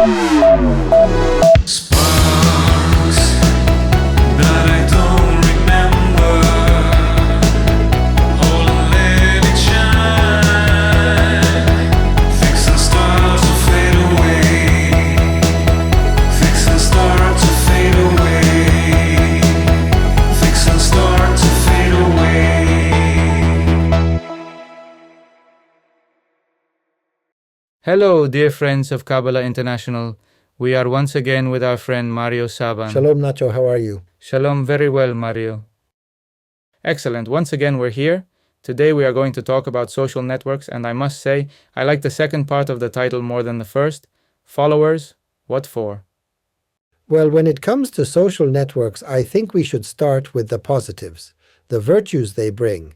Sparks that I don't remember. Hold and let it shine. Fix and start to fade away. Fix and start to fade away. Fix and start to fade away. Hello, dear friends of Kabbalah International. We are once again with our friend Mario Saban. Shalom, Nacho. How are you? Shalom, very well, Mario. Excellent. Once again, we're here. Today we are going to talk about social networks, and I must say, I like the second part of the title more than the first. Followers, what for? Well, when it comes to social networks, I think we should start with the positives, the virtues they bring.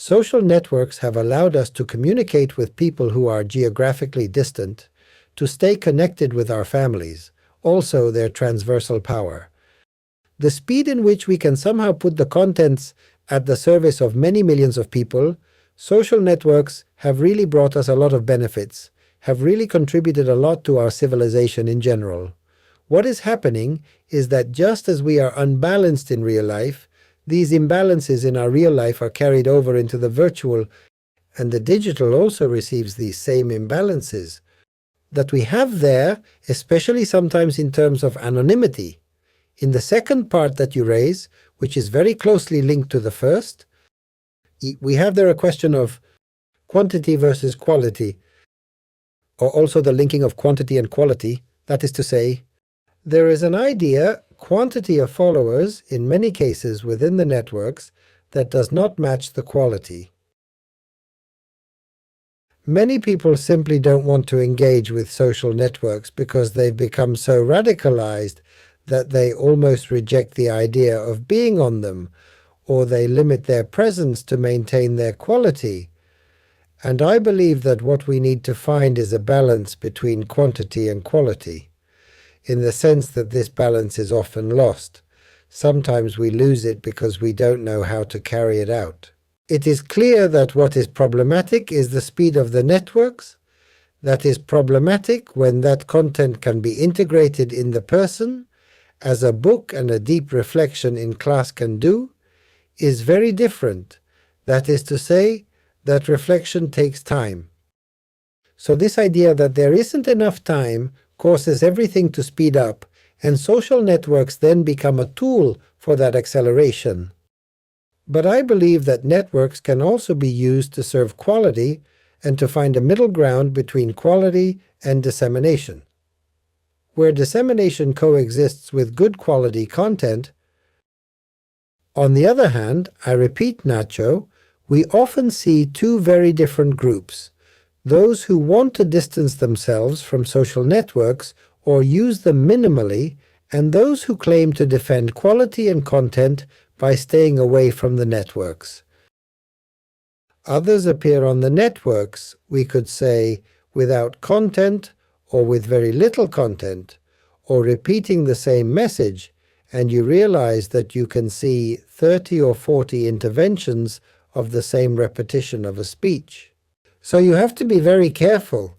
Social networks have allowed us to communicate with people who are geographically distant, to stay connected with our families, also their transversal power. The speed in which we can somehow put the contents at the service of many millions of people, social networks have really brought us a lot of benefits, have really contributed a lot to our civilization in general. What is happening is that just as we are unbalanced in real life, these imbalances in our real life are carried over into the virtual, and the digital also receives these same imbalances that we have there, especially sometimes in terms of anonymity. In the second part that you raise, which is very closely linked to the first, we have there a question of quantity versus quality, or also the linking of quantity and quality. That is to say, there is an idea, quantity of followers, in many cases within the networks, that does not match the quality. Many people simply don't want to engage with social networks because they've become so radicalized that they almost reject the idea of being on them, or they limit their presence to maintain their quality. And I believe that what we need to find is a balance between quantity and quality, in the sense that this balance is often lost. Sometimes we lose it because we don't know how to carry it out. It is clear that what is problematic is the speed of the networks. That is problematic when that content can be integrated in the person, as a book and a deep reflection in class can do, is very different. That is to say, that reflection takes time. So this idea that there isn't enough time causes everything to speed up, and social networks then become a tool for that acceleration. But I believe that networks can also be used to serve quality and to find a middle ground between quality and dissemination. Where dissemination coexists with good quality content, on the other hand, I repeat, Nacho, we often see two very different groups: those who want to distance themselves from social networks or use them minimally, and those who claim to defend quality and content by staying away from the networks. Others appear on the networks, we could say, without content or with very little content, or repeating the same message, and you realize that you can see 30 or 40 interventions of the same repetition of a speech. So you have to be very careful,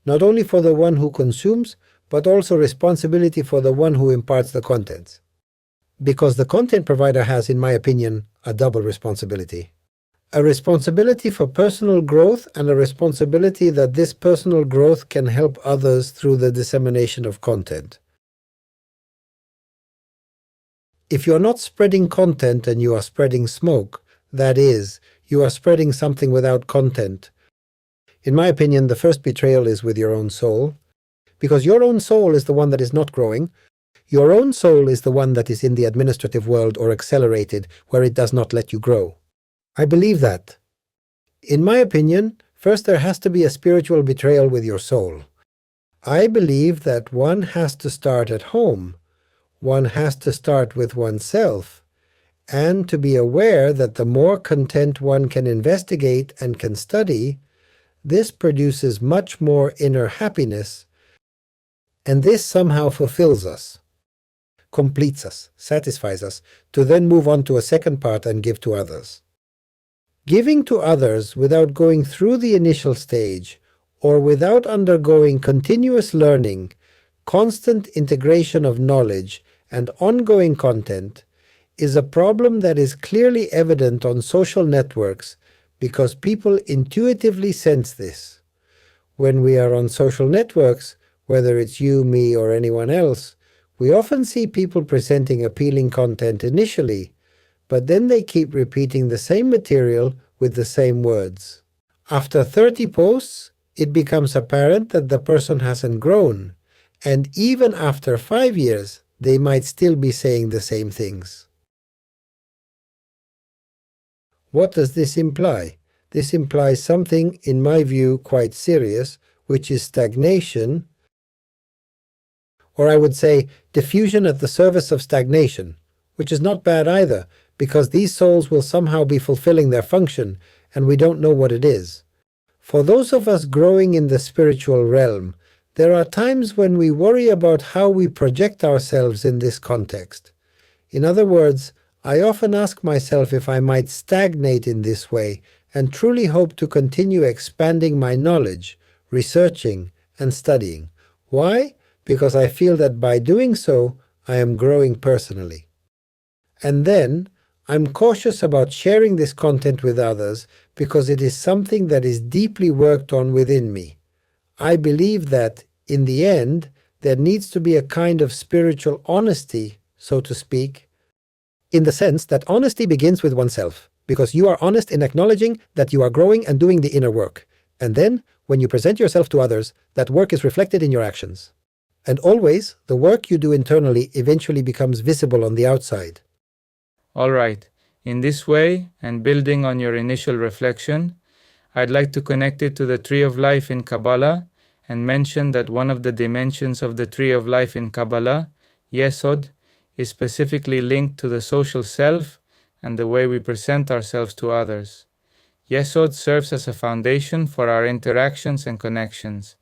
not only for the one who consumes, but also responsibility for the one who imparts the contents. Because the content provider has, in my opinion, a double responsibility. A responsibility for personal growth and a responsibility that this personal growth can help others through the dissemination of content. If you're not spreading content and you are spreading smoke, that is, you are spreading something without content. In my opinion, the first betrayal is with your own soul, because your own soul is the one that is not growing. Your own soul is the one that is in the administrative world or accelerated, where it does not let you grow. I believe that. In my opinion, first there has to be a spiritual betrayal with your soul. I believe that one has to start at home. One has to start with oneself, and to be aware that the more content one can investigate and can study, this produces much more inner happiness, and this somehow fulfills us, completes us, satisfies us, to then move on to a second part and give to others. Giving to others without going through the initial stage, or without undergoing continuous learning, constant integration of knowledge, and ongoing content, is a problem that is clearly evident on social networks because people intuitively sense this. When we are on social networks, whether it's you, me, or anyone else, we often see people presenting appealing content initially, but then they keep repeating the same material with the same words. After 30 posts, it becomes apparent that the person hasn't grown, and even after 5 years, they might still be saying the same things. What does this imply? This implies something, in my view, quite serious, which is stagnation, or I would say diffusion at the service of stagnation, which is not bad either, because these souls will somehow be fulfilling their function, and we don't know what it is. For those of us growing in the spiritual realm, there are times when we worry about how we project ourselves in this context. In other words, I often ask myself if I might stagnate in this way and truly hope to continue expanding my knowledge, researching, and studying. Why? Because I feel that by doing so, I am growing personally. And then, I'm cautious about sharing this content with others because it is something that is deeply worked on within me. I believe that, in the end, there needs to be a kind of spiritual honesty, so to speak, in the sense that honesty begins with oneself, because you are honest in acknowledging that you are growing and doing the inner work. And then, when you present yourself to others, that work is reflected in your actions. And always, the work you do internally eventually becomes visible on the outside. All right. In this way, and building on your initial reflection, I'd like to connect it to the Tree of Life in Kabbalah and mention that one of the dimensions of the Tree of Life in Kabbalah, Yesod, is specifically linked to the social self and the way we present ourselves to others. Yesod serves as a foundation for our interactions and connections,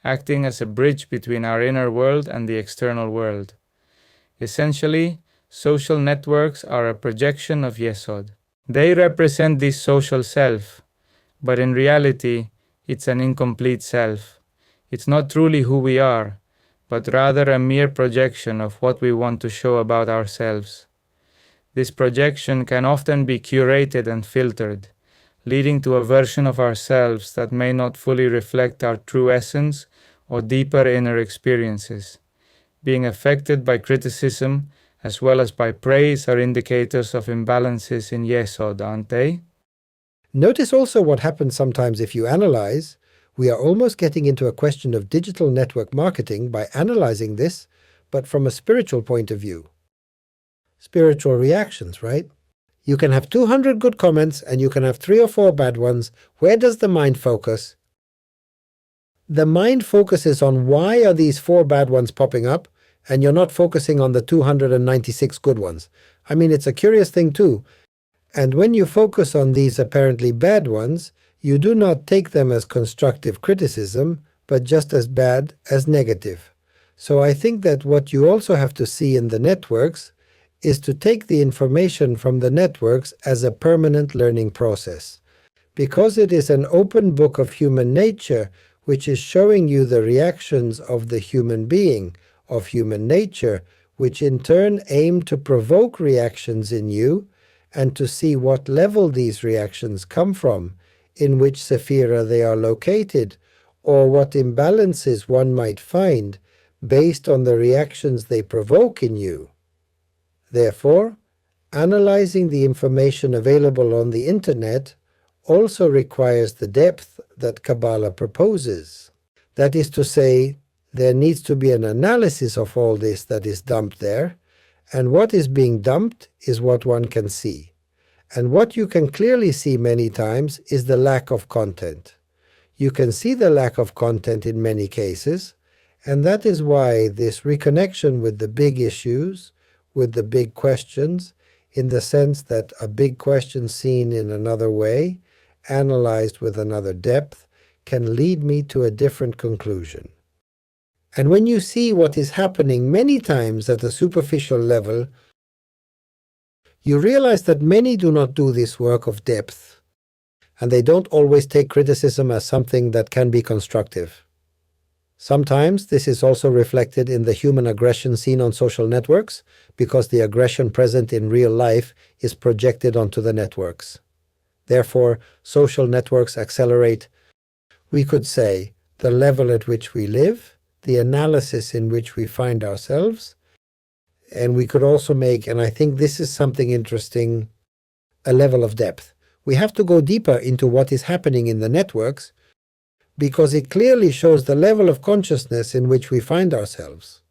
acting as a bridge between our inner world and the external world. Essentially, social networks are a projection of Yesod. They represent this social self, but in reality, it's an incomplete self. It's not truly who we are, but rather a mere projection of what we want to show about ourselves. This projection can often be curated and filtered, leading to a version of ourselves that may not fully reflect our true essence or deeper inner experiences. Being affected by criticism as well as by praise are indicators of imbalances in Yesod, aren't they? Notice also what happens sometimes if you analyze. We are almost getting into a question of digital network marketing by analyzing this, but from a spiritual point of view. Spiritual reactions, right? You can have 200 good comments and you can have 3 or 4 bad ones. Where does the mind focus? The mind focuses on why are these 4 bad ones popping up, and you're not focusing on the 296 good ones. I mean, it's a curious thing too. And when you focus on these apparently bad ones, you do not take them as constructive criticism, but just as bad as negative. So I think that what you also have to see in the networks is to take the information from the networks as a permanent learning process. Because it is an open book of human nature, which is showing you the reactions of the human being, of human nature, which in turn aim to provoke reactions in you and to see what level these reactions come from, in which sephira they are located, or what imbalances one might find based on the reactions they provoke in you. Therefore, analyzing the information available on the internet also requires the depth that Kabbalah proposes. That is to say, there needs to be an analysis of all this that is dumped there, and what is being dumped is what one can see. And what you can clearly see many times is the lack of content. You can see the lack of content in many cases, and that is why this reconnection with the big issues, with the big questions, in the sense that a big question seen in another way, analyzed with another depth, can lead me to a different conclusion. And when you see what is happening many times at a superficial level, you realize that many do not do this work of depth. and they don't always take criticism as something that can be constructive. Sometimes this is also reflected in the human aggression seen on social networks, because the aggression present in real life is projected onto the networks. Therefore, social networks accelerate, we could say, the level at which we live, the analysis in which we find ourselves, and we could also make, and I think this is something interesting, a level of depth. We have to go deeper into what is happening in the networks, because it clearly shows the level of consciousness in which we find ourselves.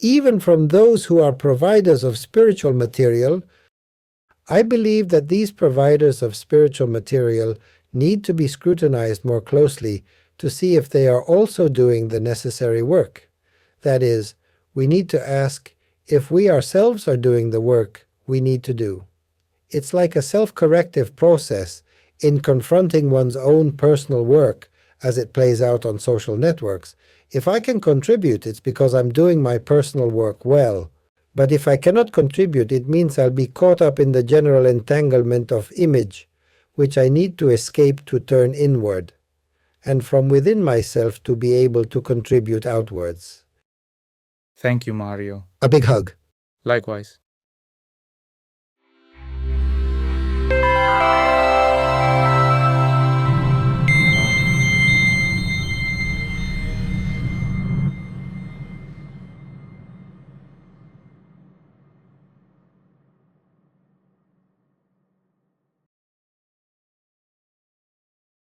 Even from those who are providers of spiritual material, I believe that these providers of spiritual material need to be scrutinized more closely to see if they are also doing the necessary work. That is, we need to ask if we ourselves are doing the work we need to do. It's like a self-corrective process in confronting one's own personal work as it plays out on social networks. If I can contribute, it's because I'm doing my personal work well. But if I cannot contribute, it means I'll be caught up in the general entanglement of image, which I need to escape to turn inward, and from within myself to be able to contribute outwards. Thank you, Mario. A big hug. Likewise.